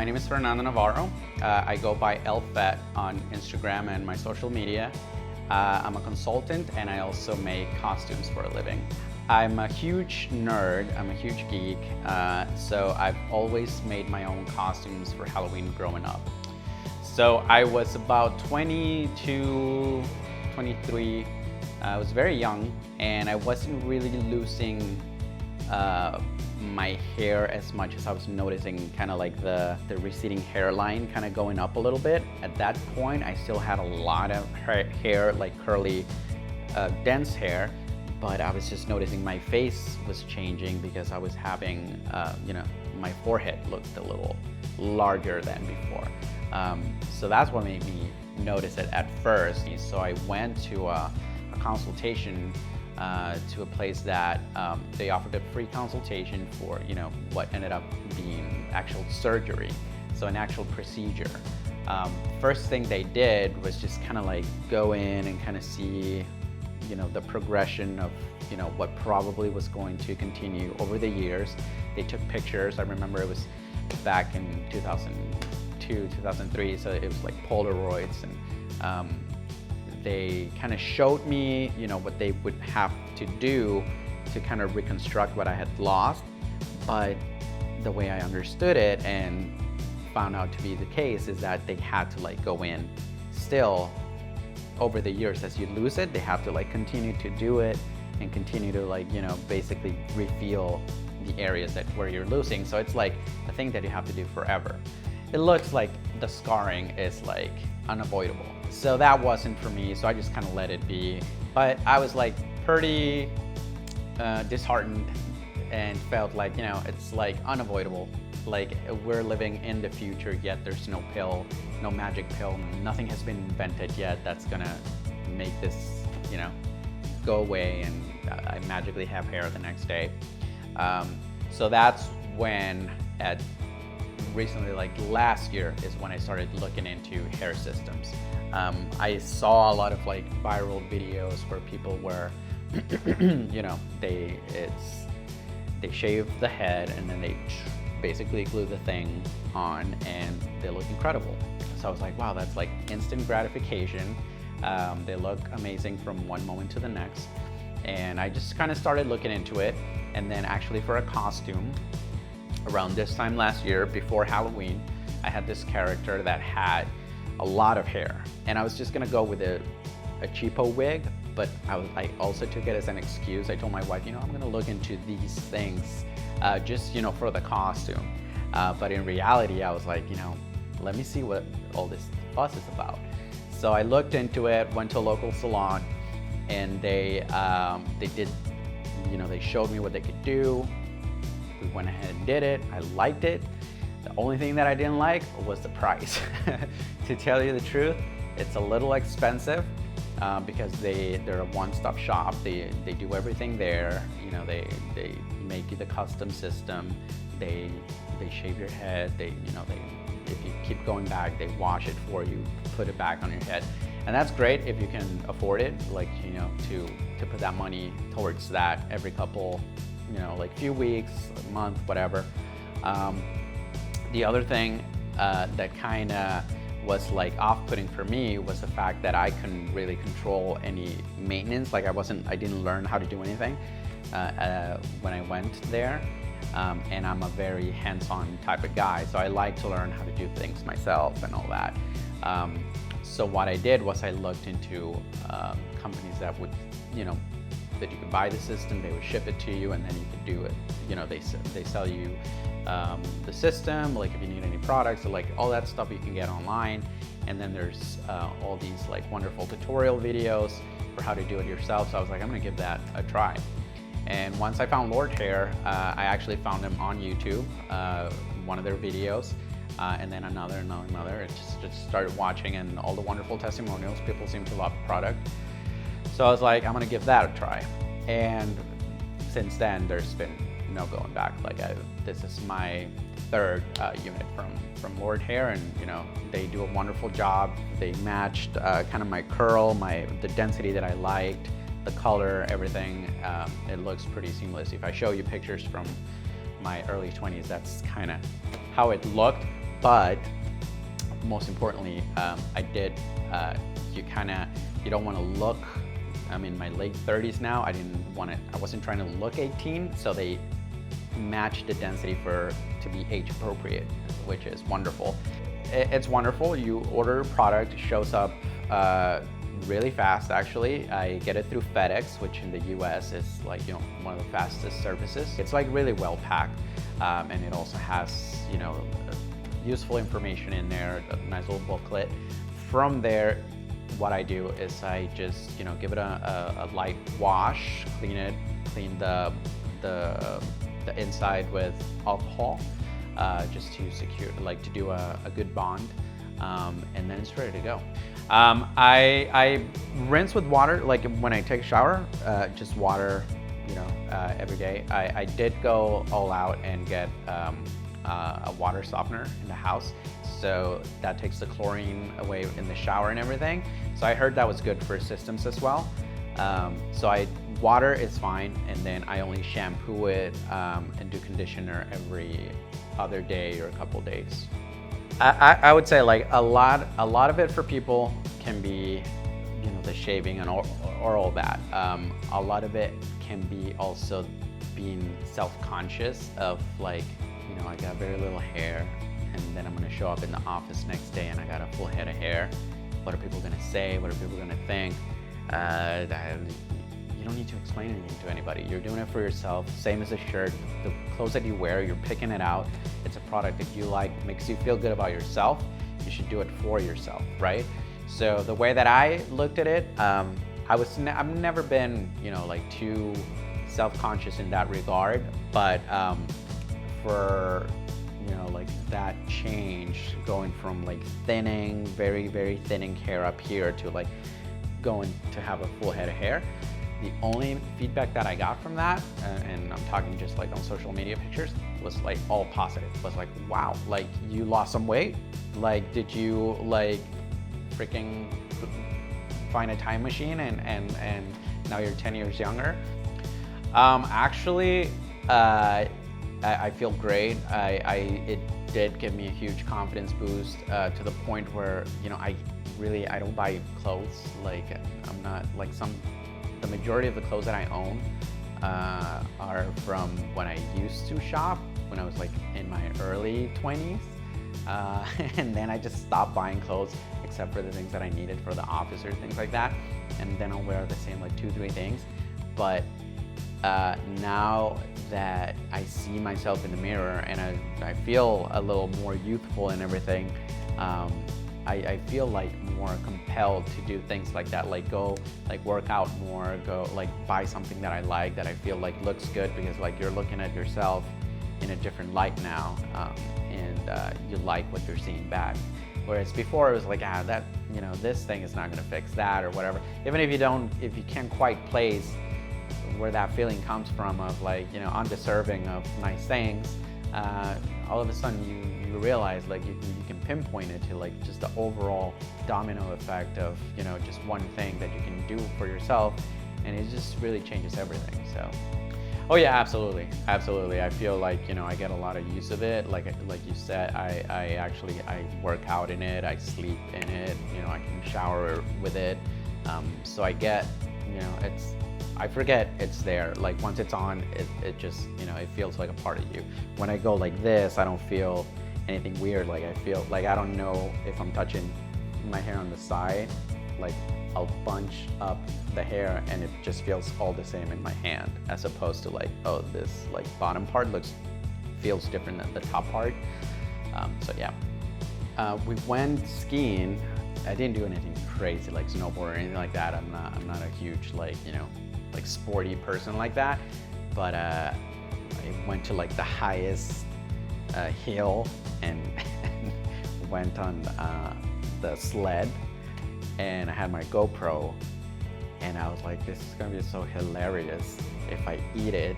My name is Fernando Navarro. I go by LFET on Instagram and my social media. I'm a consultant and I also make costumes for a living. I'm a huge nerd, I'm a huge geek, so I've always made my own costumes for Halloween growing up. So I was about 22, 23, I was very young and I wasn't really losing my hair as much as I was noticing kind of like the receding hairline kind of going up a little bit. At that point, I still had a lot of hair, like curly, dense hair, but I was just noticing my face was changing because I was having, my forehead looked a little larger than before. So that's what made me notice it at first. So I went to a consultation to a place that they offered a free consultation for what ended up being actual surgery, so an actual procedure. First thing they did was just kind of like go in and kind of see the progression of what probably was going to continue over the years. They took pictures. I remember it was back in 2002, 2003, so it was like Polaroids, and they kind of showed me, what they would have to do to kind of reconstruct what I had lost. But the way I understood it and found out to be the case is that they had to like go in still over the years. As you lose it, they have to like continue to do it and continue to basically refill the areas where you're losing. So it's like a thing that you have to do forever. It looks like the scarring is like unavoidable. So that wasn't for me, so I just kind of let it be. But I was like pretty disheartened and felt like, it's like unavoidable. Like we're living in the future, yet there's no pill, no magic pill. Nothing has been invented yet that's gonna make this, go away and I magically have hair the next day. So that's when recently, like last year, is when I started looking into hair systems. I saw a lot of like viral videos where people were, they shave the head and then they basically glue the thing on and they look incredible. So I was like, wow, that's like instant gratification. They look amazing from one moment to the next. And I just kind of started looking into it. And then actually for a costume, around this time last year, before Halloween, I had this character that had a lot of hair. And I was just gonna go with a cheapo wig, but I also took it as an excuse. I told my wife, I'm gonna look into these things just, for the costume. But in reality, I was like, let me see what all this fuss is about. So I looked into it, went to a local salon, and they did, they showed me what they could do. We went ahead and did it. I liked it. The only thing that I didn't like was the price. To tell you the truth, it's a little expensive because they're a one-stop shop. They do everything there. They make you the custom system. They shave your head. If you keep going back, they wash it for you, put it back on your head. And that's great if you can afford it, to put that money towards that every couple, like few weeks, a month, whatever. The other thing that kind of was like off-putting for me was the fact that I couldn't really control any maintenance. Like I didn't learn how to do anything when I went there. And I'm a very hands-on type of guy, so I like to learn how to do things myself and all that. So what I did was I looked into companies that would, that you could buy the system, they would ship it to you, and then you could do it. They sell you the system, like if you need any products, so like all that stuff you can get online. And then there's all these like wonderful tutorial videos for how to do it yourself. So I was like, I'm gonna give that a try. And once I found Lordhair, I actually found them on YouTube, one of their videos, and then another, and just started watching, and all the wonderful testimonials. People seem to love the product. So I was like, I'm gonna give that a try. And since then, there's been no going back. This is my third unit from Lordhair, and they do a wonderful job. They matched kind of my curl, the density that I liked, the color, everything. It looks pretty seamless. If I show you pictures from my early 20s, that's kind of how it looked. But most importantly, I did, you don't want to look, I'm in my late 30s now, I wasn't trying to look 18, so they matched the density to be age appropriate, which is wonderful. It's wonderful. You order a product, it shows up really fast actually. I get it through FedEx, which in the US is like, one of the fastest services. It's like really well packed, and it also has, useful information in there, a nice little booklet. From there, what I do is I just, give it a light wash, clean the inside with alcohol, just to secure, to do a good bond, and then it's ready to go. I rinse with water, like when I take a shower, just water, every day. I did go all out and get a water softener in the house, so that takes the chlorine away in the shower and everything. So I heard that was good for systems as well. So water is fine, and then I only shampoo it and do conditioner every other day or a couple days. I would say like a lot of it for people can be, the shaving and or all that. A lot of it can be also being self-conscious of like, I got very little hair, and then I'm gonna show up in the office next day and I got a full head of hair. What are people gonna say? What are people gonna think? You don't need to explain anything to anybody. You're doing it for yourself. Same as a shirt. The clothes that you wear, you're picking it out. It's a product that you like, makes you feel good about yourself. You should do it for yourself, right? So the way that I looked at it, I've never been, too self-conscious in that regard, but for that change, going from thinning, very, very thinning hair up here to going to have a full head of hair. The only feedback that I got from that, and I'm talking just on social media pictures, was all positive. It was wow, you lost some weight? Did you freaking find a time machine and now you're 10 years younger? Actually, I feel great. It did give me a huge confidence boost to the point where, I don't buy clothes. I'm not the majority of the clothes that I own are from when I used to shop, when I was in my early 20s. And then I just stopped buying clothes except for the things that I needed for the office or things like that. And then I'll wear the same 2-3 things. But now that I see myself in the mirror and I feel a little more youthful and everything, I feel more compelled to do things like that, go work out more, go buy something that I like, that I feel looks good, because you're looking at yourself in a different light now, and you like what you're seeing back. Whereas before it was that, this thing is not gonna fix that or whatever. Even if you can't quite place where that feeling comes from of undeserving of nice things, all of a sudden you realize you can pinpoint it to just the overall domino effect of just one thing that you can do for yourself, and it just really changes everything. So, oh yeah, absolutely. I feel I get a lot of use of it. Like you said, I work out in it, I sleep in it, I can shower with it. So I get, I forget it's there. Once it's on, it just, it feels like a part of you. When I go like this, I don't feel anything weird. I feel I don't know if I'm touching my hair on the side. I'll bunch up the hair and it just feels all the same in my hand, as opposed to oh, this bottom part feels different than the top part. So yeah. We went skiing. I didn't do anything crazy like snowboard or anything like that. I'm not a huge sporty person like that, but I went to the highest hill and went on the sled, and I had my GoPro, and I was this is gonna be so hilarious if I eat it,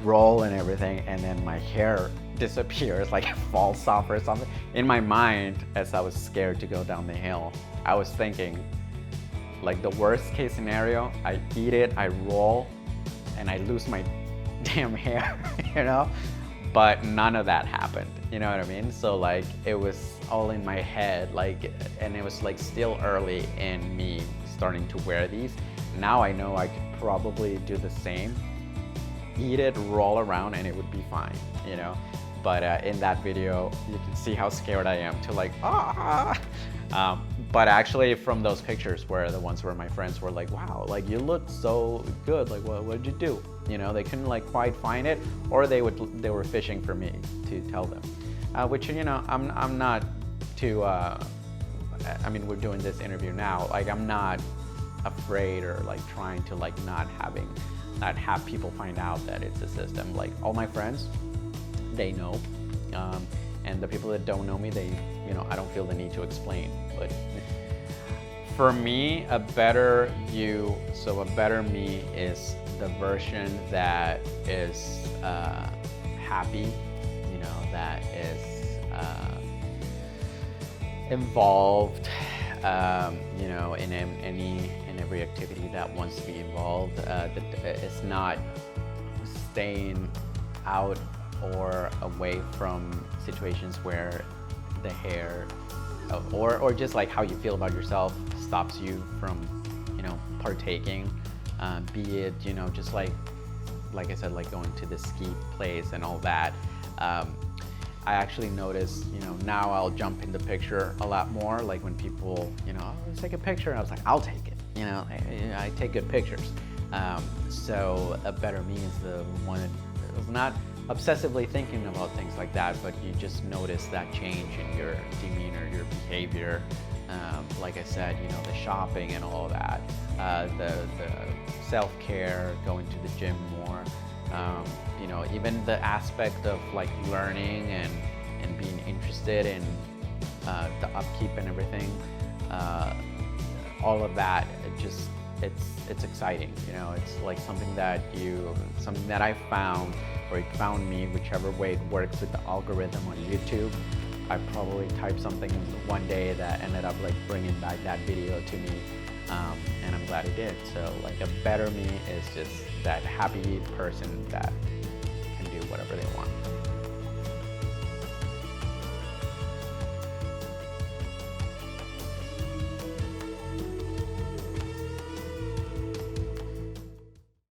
roll and everything, and then my hair disappears, it falls off or something. In my mind, as I was scared to go down the hill, I was thinking, the worst case scenario, I eat it, I roll, and I lose my damn hair, but none of that happened, you know what I mean? So like it was all in my head, like, and it was like still early in me starting to wear these. Now I know I could probably do the same, eat it, roll around, and it would be fine, you know? But in that video, you can see how scared I am to like, but actually from those pictures were the ones where my friends were like, wow, like you look so good, like what did you do? You know, they couldn't like quite find it, or they were fishing for me to tell them, which, you know, I'm not too, I mean, we're doing this interview now, like I'm not afraid or like trying to like not have people find out that it's a system. Like all my friends, they know, and the people that don't know me, they, you know, I don't feel the need to explain. But for me, a better you, so a better me is the version that is happy, you know, that is involved, you know, in every activity that wants to be involved. That it's not staying out or away from situations where the hair or just like how you feel about yourself stops you from, you know, partaking, be it, you know, just like I said, like going to the ski place and all that. I actually noticed, you know, now I'll jump in the picture a lot more, like when people, you know, oh, let's take a picture, I was like, I'll take it, you know, I take good pictures. So a better me is the one that was not obsessively thinking about things like that, but you just notice that change in your demeanor, your behavior. Like I said, you know, the shopping and all of that, the self-care, going to the gym more, you know, even the aspect of like learning and being interested in the upkeep and everything, all of that, it's exciting, you know, it's like something that I found, or it found me, whichever way it works with the algorithm on YouTube. I probably typed something one day that ended up like bringing back that video to me, and I'm glad it did. So like a better me is just that happy person that